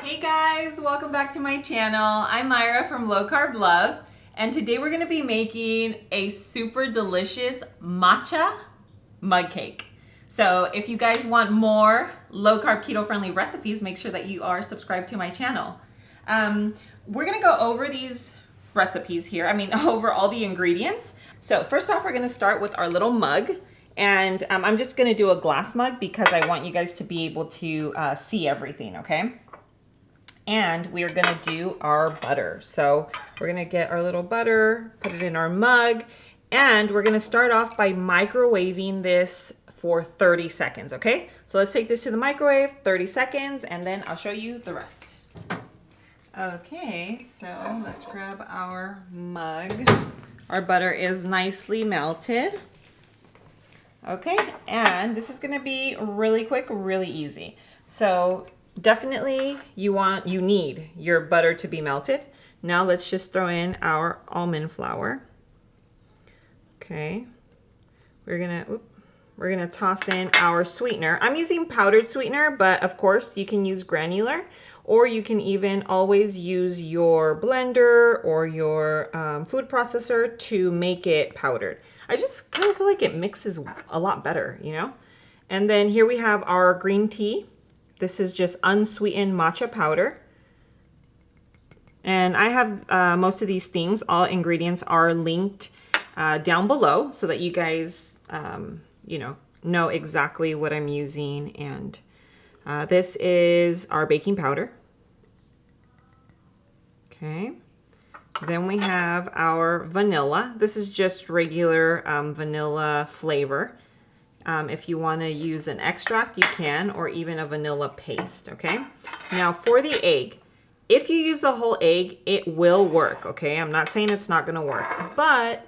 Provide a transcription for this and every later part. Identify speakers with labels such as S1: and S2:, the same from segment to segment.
S1: Hey guys, welcome back to my channel. I'm Myra from Low Carb Love, and today we're gonna be making a super delicious matcha mug cake. So if you guys want more low carb keto friendly recipes, make sure that you are subscribed to my channel. We're gonna go over these recipes here, over all the ingredients. So first off, we're gonna start with our little mug. And I'm just gonna do a glass mug because I want you guys to be able to see everything, okay? And we are gonna do our butter. So we're gonna get our little butter, put it in our mug, and we're gonna start off by microwaving this for 30 seconds, okay? So let's take this to the microwave, 30 seconds, and then I'll show you the rest. Okay, so let's grab our mug. Our butter is nicely melted. Okay, and this is gonna be really quick, really easy. So definitely you need your butter to be melted. Now let's just throw in our almond flour. Okay, we're gonna toss in our sweetener. I'm using powdered sweetener, but of course you can use granular, or you can even always use your blender or your food processor to make it powdered. I just kind of feel like it mixes a lot better, you know? And then here we have our green tea. This is just unsweetened matcha powder. And I have most of these things, all ingredients are linked down below so that you guys, know exactly what I'm using. And this is our baking powder. Okay. Then we have our vanilla. This is just regular vanilla flavor. If you want to use an extract, you can, or even a vanilla paste, okay? Now for the egg, if you use the whole egg, it will work, okay? I'm not saying it's not going to work, but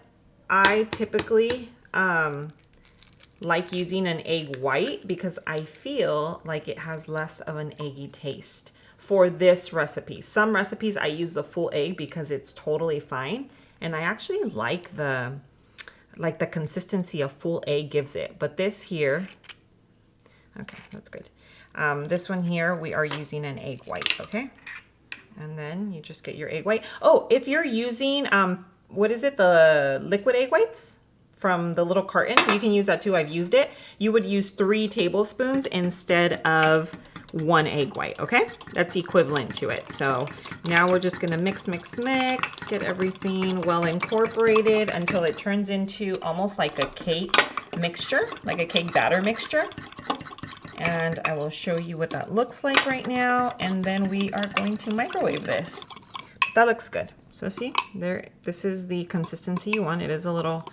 S1: I typically like using an egg white because I feel like it has less of an eggy taste. For this recipe, some recipes I use the full egg because it's totally fine, and I actually like the consistency a full egg gives it. But this here, okay, that's good. This one here, we are using an egg white, okay? And then you just get your egg white. Oh, if you're using what is it, the liquid egg whites from the little carton, you can use that too. I've used it. You would use 3 tablespoons instead of 1 egg white, okay? That's equivalent to it. So now we're just gonna mix, get everything well incorporated until it turns into almost like a cake mixture, like a cake batter mixture. And I will show you what that looks like right now. And then we are going to microwave this. That looks good. So see, there, this is the consistency you want. It is a little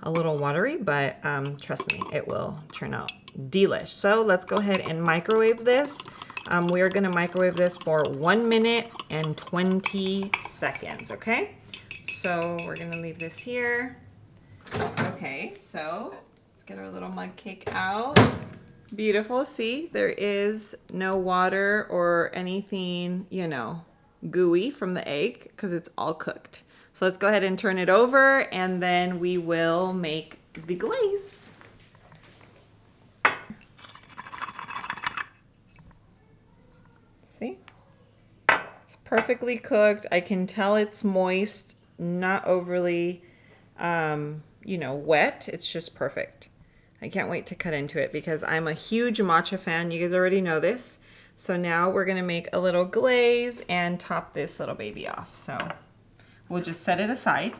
S1: watery, but trust me, it will turn out delish. So let's go ahead and microwave this. We are gonna microwave this for 1 minute and 20 seconds, okay? So we're gonna leave this here. Okay, so let's get our little mug cake out. Beautiful, see, there is no water or anything, gooey from the egg because it's all cooked. So let's go ahead and turn it over, and then we will make the glaze. See? It's perfectly cooked. I can tell it's moist, not overly, wet. It's just perfect. I can't wait to cut into it because I'm a huge matcha fan. You guys already know this. So now we're going to make a little glaze and top this little baby off. So we'll just set it aside.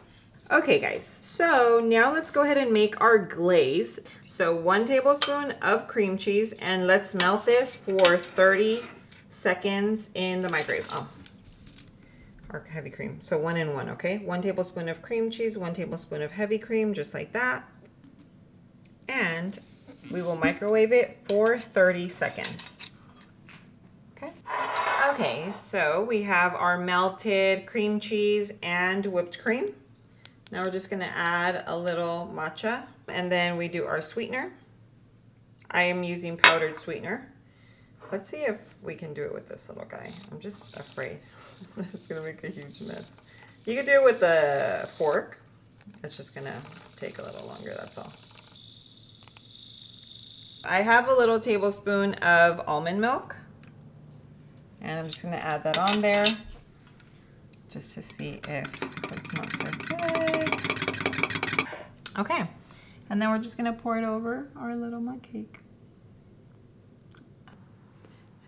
S1: Okay guys, so now let's go ahead and make our glaze. So 1 tablespoon of cream cheese, and let's melt this for 30 seconds in the microwave. Or heavy cream. So 1 and 1, okay? 1 tablespoon of cream cheese, 1 tablespoon of heavy cream, just like that. And we will microwave it for 30 seconds. Okay. Okay, so we have our melted cream cheese and whipped cream. Now we're just gonna add a little matcha, and then we do our sweetener. I am using powdered sweetener. Let's see if we can do it with this little guy. I'm just afraid it's gonna make a huge mess. You can do it with a fork. It's just gonna take a little longer, that's all. I have a little tablespoon of almond milk. And I'm just gonna add that on there just to see if it's not so good. Okay, and then we're just gonna pour it over our little mug cake.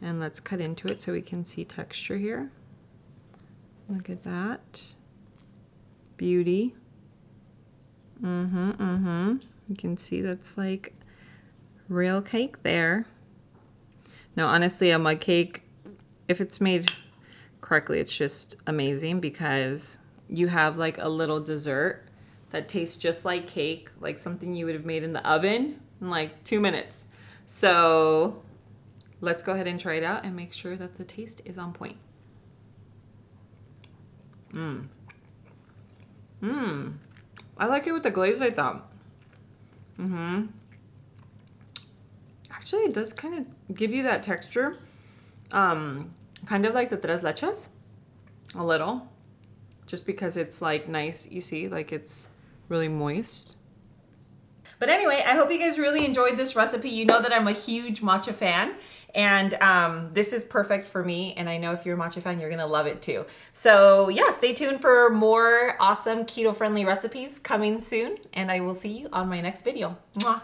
S1: And let's cut into it so we can see texture here. Look at that. Beauty. You can see that's like real cake there. Now, honestly, a mug cake, if it's made correctly, it's just amazing because you have like a little dessert that tastes just like cake, like something you would have made in the oven in like 2 minutes. So let's go ahead and try it out and make sure that the taste is on point. I like it with the glaze, I thought. Actually, it does kind of give you that texture. Kind of like the tres leches, a little. Just because it's like nice, you see, like it's really moist. But anyway, I hope you guys really enjoyed this recipe. You know that I'm a huge matcha fan, and this is perfect for me. And I know if you're a matcha fan, you're gonna love it too. So yeah, stay tuned for more awesome keto-friendly recipes coming soon, and I will see you on my next video. Mwah.